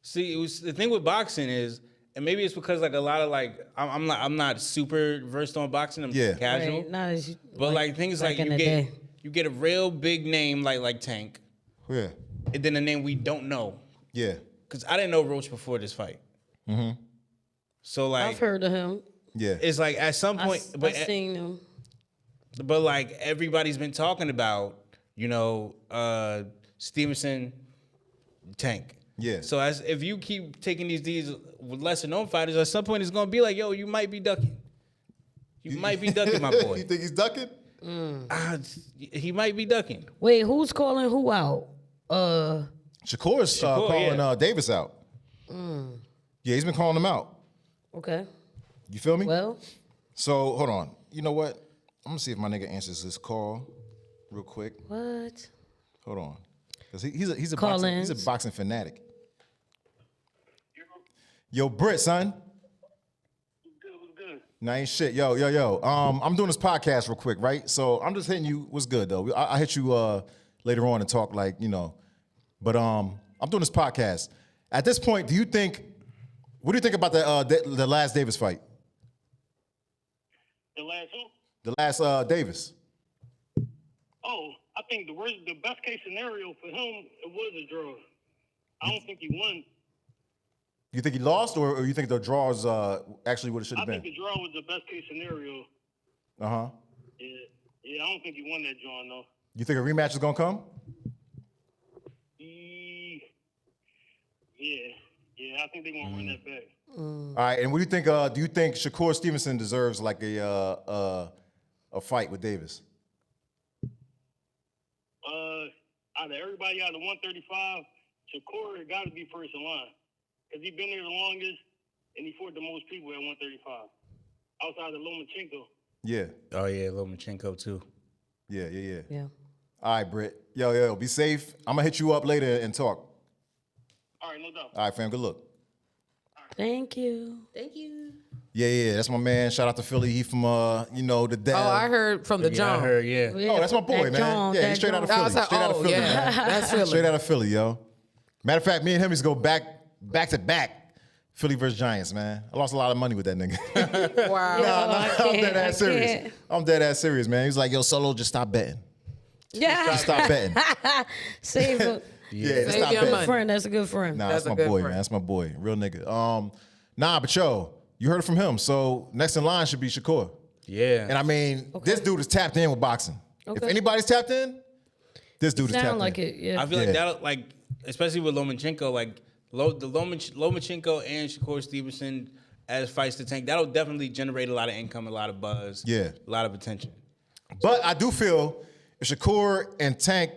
See, it was the thing with boxing is, and maybe it's because like a lot of like I'm not super versed on boxing. I'm Yeah. casual. Right, not as But like things back like in you the get day. you get a real big name like Tank, Yeah. and then a name we don't know. Yeah. Because I didn't know Roach before this fight. So like I've heard of him. Yeah. it's like at some point, I've seen him. but like everybody's been talking about, you know, Stevenson, Tank. Yeah. So as if you keep taking these with lesser known fighters, at some point it's gonna be like, yo, you might be ducking. You might be ducking, my boy. You think he's ducking? He might be ducking. Wait, who's calling who out? Shakur's calling Davis out. Yeah, he's been calling him out. Okay. You feel me? Well, So hold on. You know what? I'm gonna see if my nigga answers this call real quick. what? Hold on. Because he's a Call-ins. boxing fanatic. Yo, Britt, son. Good. Nah, ain't shit. Yo. I'm doing this podcast real quick, right? So I'm just hitting you. What's good though? I hit you later on and talk like, you know. But I'm doing this podcast. At this point, what do you think about the last Davis fight? The last who? The last Davis. Oh, I think the best case scenario for him it was a draw. I don't think he won. You think he lost, or you think the draw is actually what it should I have think been? the draw was the best case scenario. Uh-huh. Yeah, I don't think he won that draw, no. You think a rematch is gonna come? Yeah, I think they're gonna run that back. All right, and what do you think? Do you think Shakur Stevenson deserves like a fight with Davis? Out of everybody out of 135, Shakur got to be first in line because he's been there the longest and he fought the most people at 135 outside of Lomachenko. Yeah. Oh yeah, Lomachenko too. Yeah. Yeah. All right, Britt. Yo, be safe. I'm going to hit you up later and talk. All right, no doubt. All right, fam, good luck. Thank you. Thank you. Yeah, that's my man. Shout out to Philly. He from, the Dell. Oh, I heard from the Yeah, I John. heard. Yeah. Oh, that's my boy, That man. John, Yeah, that he's straight out of John. Philly. I was like, Straight out of oh, Philly, yeah, man. that's Philly. Straight out of Philly, yo. Matter of fact, me and him used to go back to back. Philly versus Giants, man. I lost a lot of money with that nigga. Wow. I'm dead I ass serious. can't. I'm dead ass serious, man. He was like, yo, Solo, just stop betting. Yeah. Just stop betting. Save a Yeah, just Save stop your betting. money. friend. That's a good friend. Nah, That's that's a my good boy, friend. man. That's my boy. Real nigga. But yo, you heard it from him. So next in line should be Shakur. Yeah. And I mean, this dude is tapped in with boxing. If Okay. anybody's tapped in, this dude is tapped Sound like in. it. Yeah. I feel Yeah. like that, like, especially with Lomachenko, like Lomachenko and Shakur Stevenson as fights to Tank, that'll definitely generate a lot of income, a lot of buzz, Yeah. a lot of attention. But I do feel if Shakur and Tank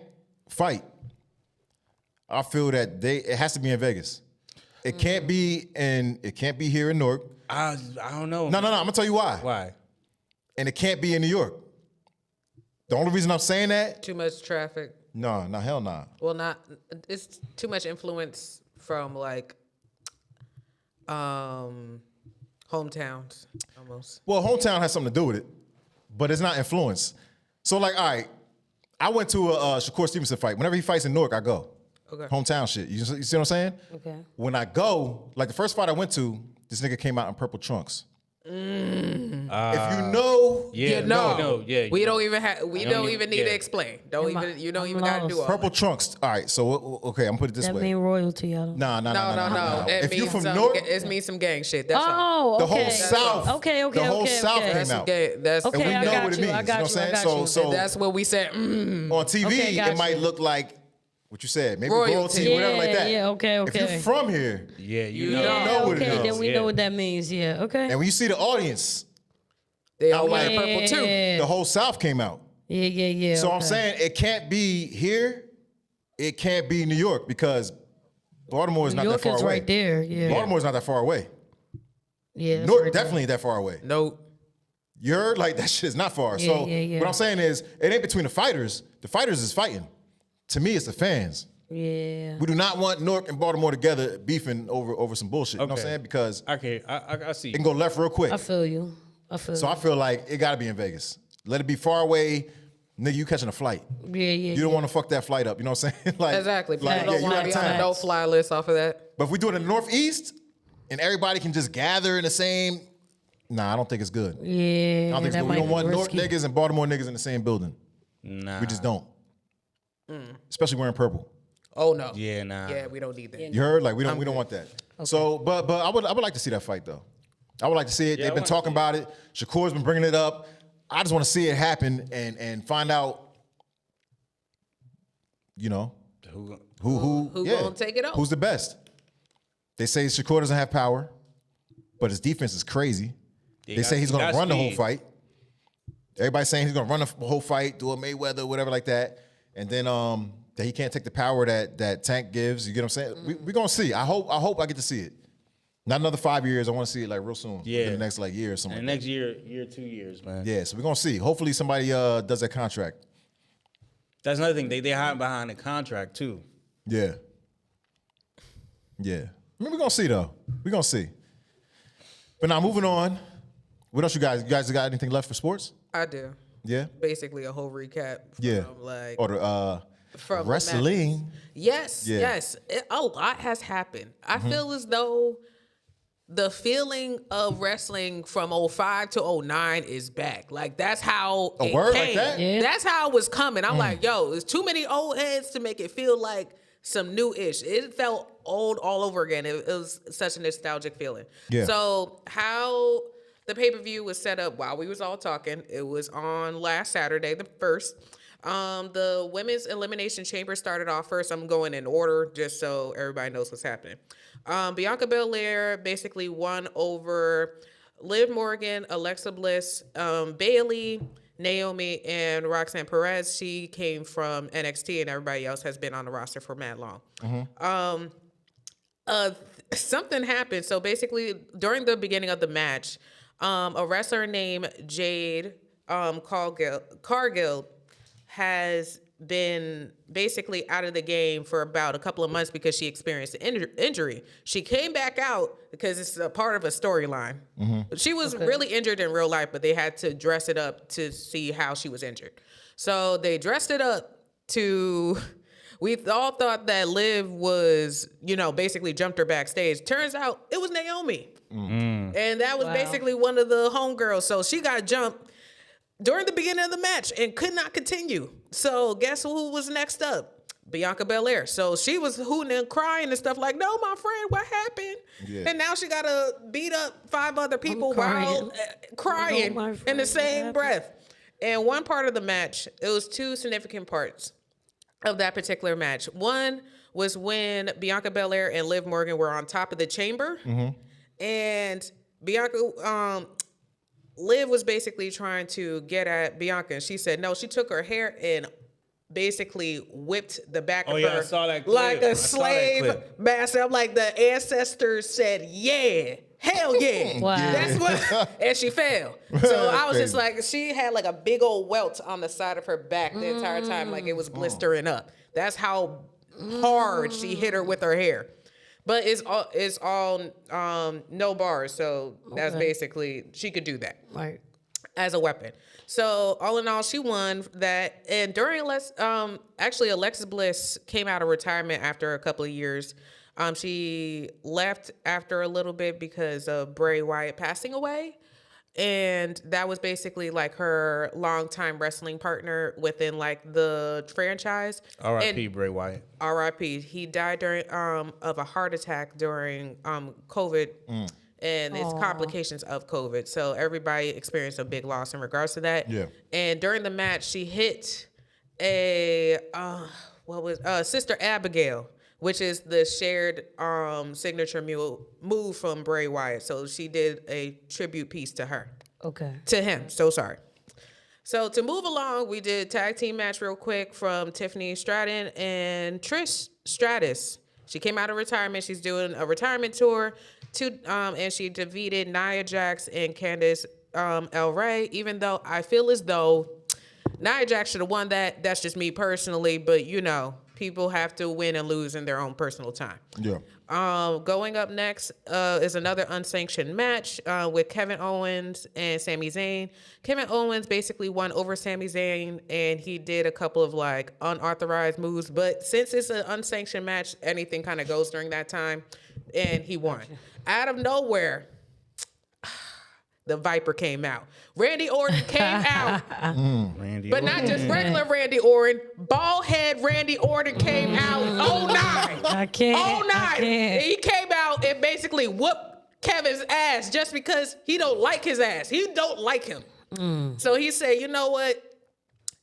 fight, I feel that it has to be in Vegas. It can't be here in Newark. I don't know. No. I'm gonna tell you why. Why? And it can't be in New York. The only reason I'm saying that, Too much traffic. no, hell nah. Well, it's too much influence from like hometowns almost. Well, hometown has something to do with it, but it's not influence. So like, all right, I went to a Shakur Stevenson fight. Whenever he fights in Newark, I go. Okay. Hometown shit. You see what I'm saying? Okay. When I go, like the first fight I went to, this nigga came out in purple trunks. If you know, Yeah, no, yeah. We don't even have. We don't don't even- even need to yeah. explain. You don't I'm even got to lost. do all. purple trunks. All right, so okay, I'm gonna put it this That way. mean royalty. I don't. Nah. No. It If you means from some, Newark, it means some gang shit. That's all. Oh, the okay. whole South. Okay. The whole South okay. came That's out. gang. That's Okay, And we I know got what it you, means. I got you know what you, I I'm got saying? you. So that's what we said. on TV, Okay, got it might you. look like what you said, maybe Royalty. royalty, whatever like that. Yeah, okay. If you're from here, Yeah, you You know. know. know what it okay, is. then we Yeah. know what that means. Yeah, okay. and when you see the audience, They all I'm wear like- purple too. the whole South came out. Yeah. So I'm okay. saying it can't be here, it can't be New York because Baltimore is New not York that far is away. right there. Yeah. Baltimore's not that far away. Yeah. that's Newark right there. definitely ain't that far away. No. You're like that shit's not far. Yeah, So yeah. what I'm saying is it ain't between the fighters. The fighters is fighting. To me, it's the fans. Yeah. We do not want Newark and Baltimore together beefing over some bullshit. You know what I'm Okay. saying? Because Okay, I see. it can go left real quick. I feel you. So I feel like it got to be in Vegas. Let it be far away. Nigga, you catching a flight. Yeah. You don't want to fuck that flight up. You know what I'm saying? like, Exactly. People Like, don't yeah, you want to got be on a time. no-fly list off of that. But if we do it in the Northeast and everybody can just gather in the same, I don't think it's good. Yeah. I don't think it's that good. We might don't be want Newark risky. niggas and Baltimore niggas in the same building. Nah. We just don't. Especially wearing purple. Oh no. Yeah, nah. Yeah, we don't need that. You heard? Like we don't want that. So, but I would like to see that fight though. I would like to see it. Yeah, They've I been wanna talking see about it. Shakur's been bringing it up. I just want to see it happen and find out. Who gonna take it over? Who's the best? They say Shakur doesn't have power, but his defense is crazy. They say he's going to run the whole fight. Everybody's saying he's going to run the whole fight, do a Mayweather, whatever like that. And then that he can't take the power that Tank gives. You get what I'm saying? We're going to see. I hope I get to see it. Not another 5 years. I want to see it like real soon. Yeah. In the next like year or something. And like next year, 2 years, man. that. Yeah, so we're going to see. Hopefully somebody does that contract. That's another thing. They hide behind the contract too. Yeah. Yeah. I mean, we're going to see though. We're going to see. But now moving on. What else you guys? You guys got anything left for sports? I do. Yeah. Basically, a whole recap. From, Yeah. Like Or the from the wrestling. Yes, Yeah. yes. A lot has happened. I feel as though the feeling of wrestling from 05 to 09 is back. Like that's how A it word like came. that? Yeah. That's how it was coming. I'm like, yo, there's too many old heads to make it feel like some new-ish. It felt old all over again. It was such a nostalgic feeling. Yeah. So how the pay-per-view was set up while we was all talking, it was on last Saturday, the 1st. The women's elimination chamber started off first. I'm going in order just so everybody knows what's happening. Bianca Belair basically won over Liv Morgan, Alexa Bliss, Bailey, Naomi and Roxanne Perez, she came from NXT, and everybody else has been on the roster for mad long. Something happened. So basically, during the beginning of the match, a wrestler named Jade Cargill has been basically out of the game for about a couple of months because she experienced an injury. She came back out because it's a part of a storyline. She was really injured in real life, but they had to dress it up to see how she was injured. So they dressed it up to... We all thought that Liv was, basically jumped her backstage. Turns out it was Naomi. And that was basically one of the homegirls. So she got jumped during the beginning of the match and could not continue. So guess who was next up? Bianca Belair. So she was hooting and crying and stuff like, no, my friend, what happened? Yeah. And now she got to beat up 5 other people while crying no, in the same breath. And one part of the match, it was 2 significant parts of that particular match. One was when Bianca Belair and Liv Morgan were on top of the chamber. And Bianca... Liv was basically trying to get at Bianca, and she said no. She took her hair and basically whipped the back of her I saw that clip. Like a slave master. I'm like, the ancestors said, yeah, hell yeah. Wow. That's what, and she fell. So I was just like, she had like a big old welt on the side of her back the entire time, like it was blistering up. That's how hard she hit her with her hair. But it's all no bars, so that's basically, she could do that as a weapon. So all in all, she won that. And during Alexis Bliss came out of retirement after a couple of years. She left after a little bit because of Bray Wyatt passing away. And that was basically like her longtime wrestling partner within like the franchise. R.I.P. Bray Wyatt. R.I.P. He died during of a heart attack during COVID and its complications of COVID. So everybody experienced a big loss in regards to that. Yeah. And during the match, she hit a Sister Abigail, which is the shared signature move from Bray Wyatt. So she did a tribute piece to her. Okay. To him. So sorry. So to move along, we did tag team match real quick from Tiffany Stratton and Trish Stratus. She came out of retirement. She's doing a retirement tour, and she defeated Nia Jax and Candice LeRae, even though I feel as though Nia Jax should have won that. That's just me personally, but people have to win and lose in their own personal time. Yeah. Going up next is another unsanctioned match with Kevin Owens and Sami Zayn. Kevin Owens basically won over Sami Zayn, and he did a couple of like unauthorized moves. But since it's an unsanctioned match, anything kind of goes during that time, and he won. Out of nowhere, the Viper came out. Randy Orton came out. But not just regular Randy Orton. Bald head Randy Orton came out. 09. I can't. 09. He came out and basically whooped Kevin's ass just because he don't like his ass. He don't like him. So he said, you know what?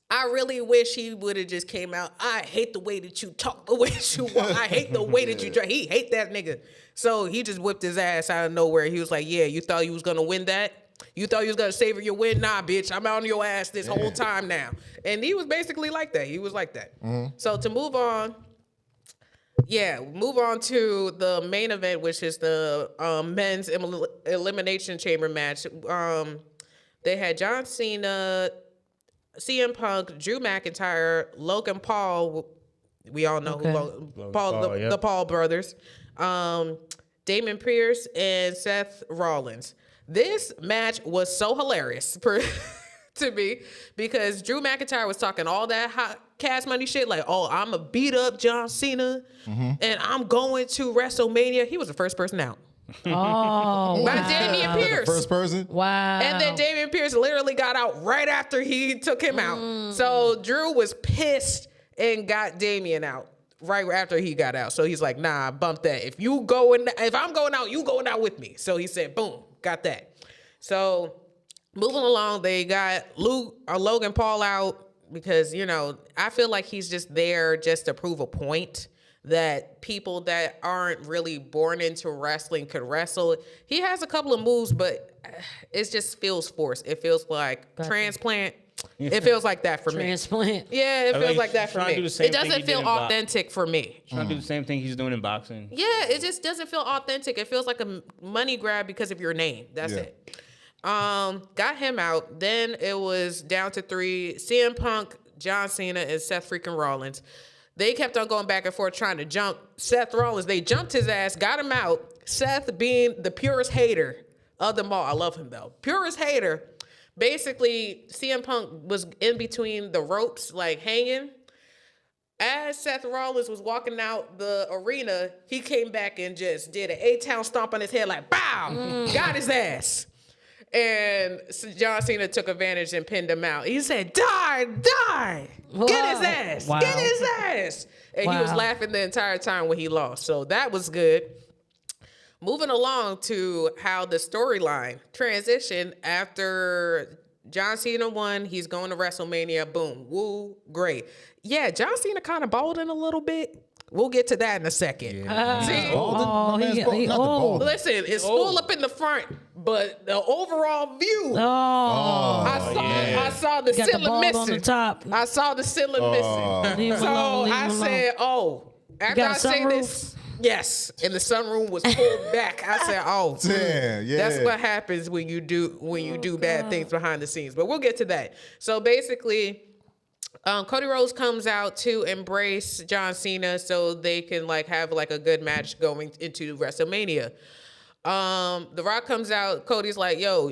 I really wish he would have just came out. I hate the way that you talk, the way that you walk. I hate the way that you dress. He hate that nigga. So he just whipped his ass out of nowhere. He was like, yeah, you thought you was going to win that? You thought you was going to savor your win? Nah, bitch. I'm on your ass this whole time now. And he was basically like that. He was like that. So to move on to the main event, which is the men's elimination chamber match. They had John Cena, CM Punk, Drew McIntyre, Logan Paul. We all know who the Paul brothers. Damon Pierce and Seth Rollins. This match was so hilarious to me because Drew McIntyre was talking all that hot cash money shit like, oh, I'm going to beat up John Cena and I'm going to WrestleMania. He was the first person out. Oh, by Damian Pierce. First person? Wow. And then Damian Pierce literally got out right after he took him out. So Drew was pissed and got Damian out right after he got out. So he's like, nah, bump that. If I'm going out, you going out with me. So he said, boom, got that. So moving along, they got Logan Paul out because, I feel like he's just there just to prove a point that people that aren't really born into wrestling could wrestle. He has a couple of moves, but it just feels forced. It feels like transplant. It feels like that for me. Transplant. Yeah, it I feels mean, like that for trying to do me. the same It thing he doesn't did feel in box- authentic for me. Trying to do the same thing he's doing in boxing. Yeah, it just doesn't feel authentic. It feels like a money grab because of your name. That's Yeah. it. Got him out. Then it was down to 3. CM Punk, John Cena, and Seth freaking Rollins. They kept on going back and forth trying to jump Seth Rollins. They jumped his ass, got him out. Seth being the purest hater of them all. I love him though. Purest hater. Basically, CM Punk was in between the ropes, like hanging. As Seth Rollins was walking out the arena, he came back and just did an A-Town stomp on his head like, bow, got his ass. And John Cena took advantage and pinned him out. He said, die, get his ass, Wow. get his ass. And he was Wow. laughing the entire time when he lost. So that was good. Moving along to how the storyline transitioned after John Cena won, he's going to WrestleMania, boom, woo, great. Yeah, John Cena kind of balding a little bit. We'll get to that in a second. See? My man's bald. Not the bald. Listen, it's full up in the front, but the overall view, Oh, I saw the got the ceiling bald missing. on the top. I saw the ceiling missing. Leave him So alone, leave I him alone. said, oh, after got I a say sunroof? this, yes, and the sunroom was pulled back. I said, oh, Damn, yeah. that's what happens when you do bad things behind the scenes. But we'll get to that. So basically, Cody Rhodes comes out to embrace John Cena so they can have a good match going into WrestleMania. The Rock comes out. Cody's like, yo,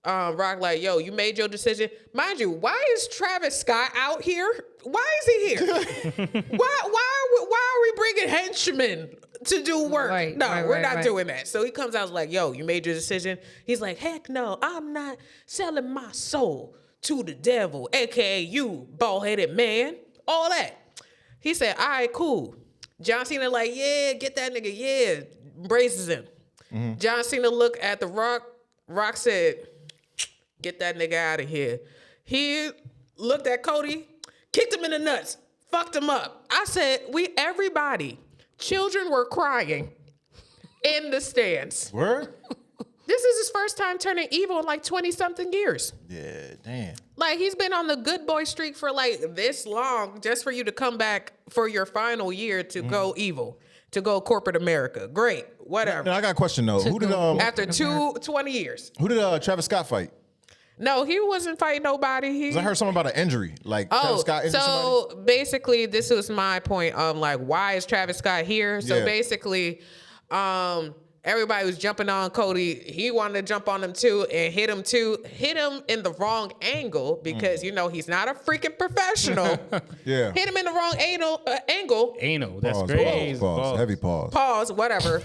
Rock like, yo, you made your decision. Mind you, why is Travis Scott out here? Why is he here? why are we bringing henchmen to do work? Right, No, right, we're right, not right. doing that. So he comes out and is like, yo, you made your decision. He's like, heck no, I'm not selling my soul to the devil, aka you, bald-headed man. All that. He said, all right, cool. John Cena like, yeah, get that nigga, yeah. Embraces him. John Cena looked at the Rock. Rock said, get that nigga out of here. He looked at Cody, kicked him in the nuts, fucked him up. I said, everybody, children were crying in the stands. Word? This is his first time turning evil in 20-something years. Yeah, damn. He's been on the good boy streak for this long just for you to come back for your final year to go evil, to go corporate America. Great, whatever. Now, I got a question though. Who did After 20 years. Travis Scott fight? No, he wasn't fighting nobody. 'Cause I heard something about an injury. Travis Scott injured somebody? So basically, this was my point of why is Travis Scott here? So Yeah. basically, everybody was jumping on Cody. He wanted to jump on him too and hit him too. Hit him in the wrong angle because he's not a freaking professional. Yeah. Hit him in the wrong angle. Anal, that's Pause, crazy. pause, heavy pause. Pause. Whatever.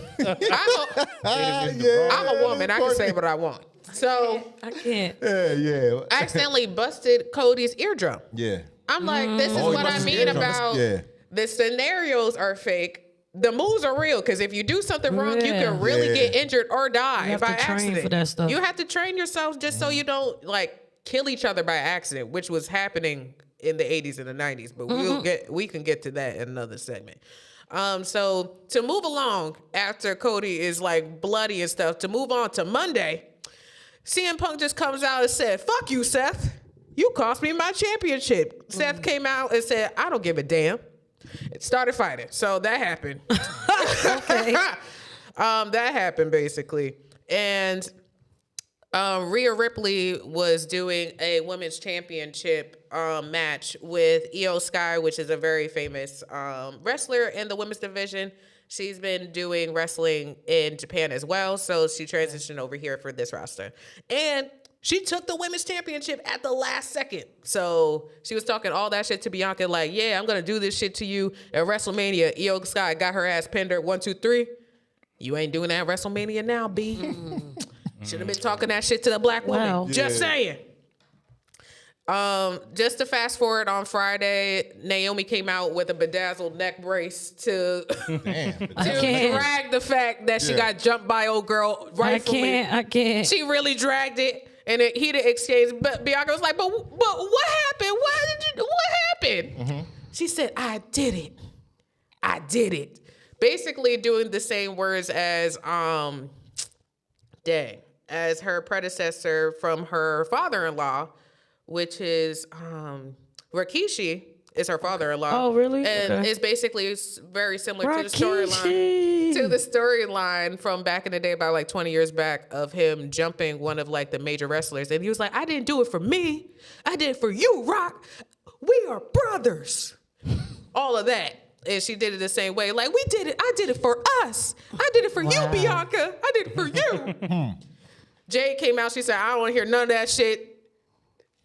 I'm a woman. I can say what I want. So I can't. Yeah. I accidentally busted Cody's eardrum. Yeah. I'm like, this is Oh, he what I busted his mean eardrum. about Yeah. the scenarios are fake. The moves are real because if you do something wrong, you Yeah. can really Yeah. get injured or die You have by to train accident. for that stuff. You have to train yourself just so you don't kill each other by accident, which was happening in the 80s and the 90s. But we can get to that in another segment. So to move along after Cody is bloody and stuff, to move on to Monday, CM Punk just comes out and said, fuck you, Seth. You cost me my championship. Seth came out and said, I don't give a damn. It started fighting. So that happened. Okay. That happened basically. And Rhea Ripley was doing a women's championship match with Io Sky, which is a very famous wrestler in the women's division. She's been doing wrestling in Japan as well, so she transitioned over here for this roster. And she took the women's championship at the last second. So she was talking all that shit to Bianca, yeah, I'm going to do this shit to you at WrestleMania. Io Sky got her ass pinned her 1, 2, 3. You ain't doing that at WrestleMania now, B. Should have been talking that shit to the black woman. Wow. Just saying. Just to fast forward, on Friday, Naomi came out with a bedazzled neck brace to Damn. can't. drag the fact that she Yeah. got jumped by old girl rightfully. I can't. She really dragged it, and it heated exchange. But Bianca was like, "But what happened? What happened?" She said, "I did it. I did it." Basically, doing the same words as as her predecessor from her father-in-law, which is Rikishi is her father-in-law. Oh, really? And Okay. it's basically very similar to the Rikishi. storyline. To the storyline from back in the day, about like 20 years back, of him jumping one of like the major wrestlers. And he was like, I didn't do it for me. I did it for you, Rock. We are brothers. All of that. And she did it the same way. Like, we did it. I did it for us. I did it for you, Bianca. I did it for you. Jade came out. She said, I don't want to hear none of that shit.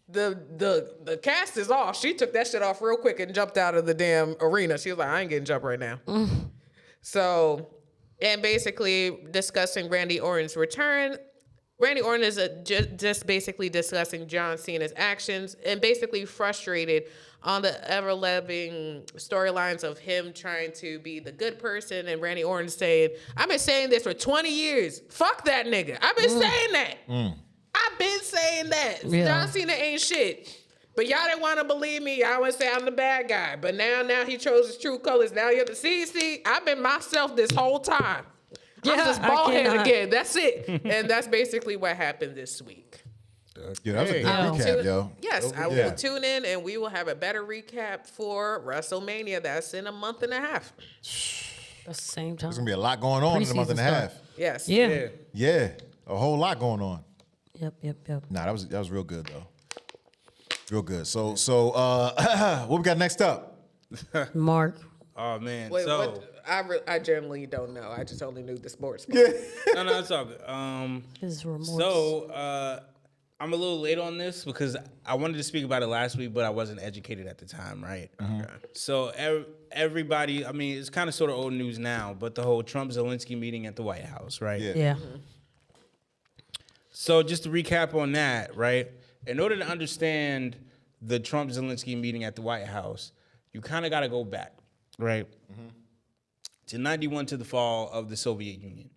The cast is off. She took that shit off real quick and jumped out of the damn arena. She was like, I ain't getting jumped right now. So, and basically discussing Randy Orton's return. Randy Orton is just basically discussing John Cena's actions and basically frustrated on the ever-living storylines of him trying to be the good person and Randy Orton saying, I've been saying this for 20 years. Fuck that nigga. I've been saying that. I've been saying that. Yeah. John Cena ain't shit. But y'all didn't want to believe me. Y'all want to say I'm the bad guy. But now he chose his true colors. Now you have to see, I've been myself this whole time. I'm just bald headed again. That's it. And that's basically what happened this week. Yeah, that was a good recap, yo. Yes, I will tune in and we will have a better recap for WrestleMania. That's in a month and a half. That's the same time. There's gonna be a lot going on in a month and a half. Yes. Yeah. Yeah, a whole lot going on. Yep. Nah, that was real good though. Real good. So what we got next up? Mark. Oh man. Wait, so what? I generally don't know. I just only knew the sports. no, it's all good. His remorse. So I'm a little late on this because I wanted to speak about it last week, but I wasn't educated at the time, right? Okay. So everybody, I mean, it's kind of sort of old news now, but the whole Trump-Zelensky meeting at the White House, right? Yeah. So just to recap on that, right? In order to understand the Trump-Zelensky meeting at the White House, you kind of got to go back, right? To 91, to the fall of the Soviet Union.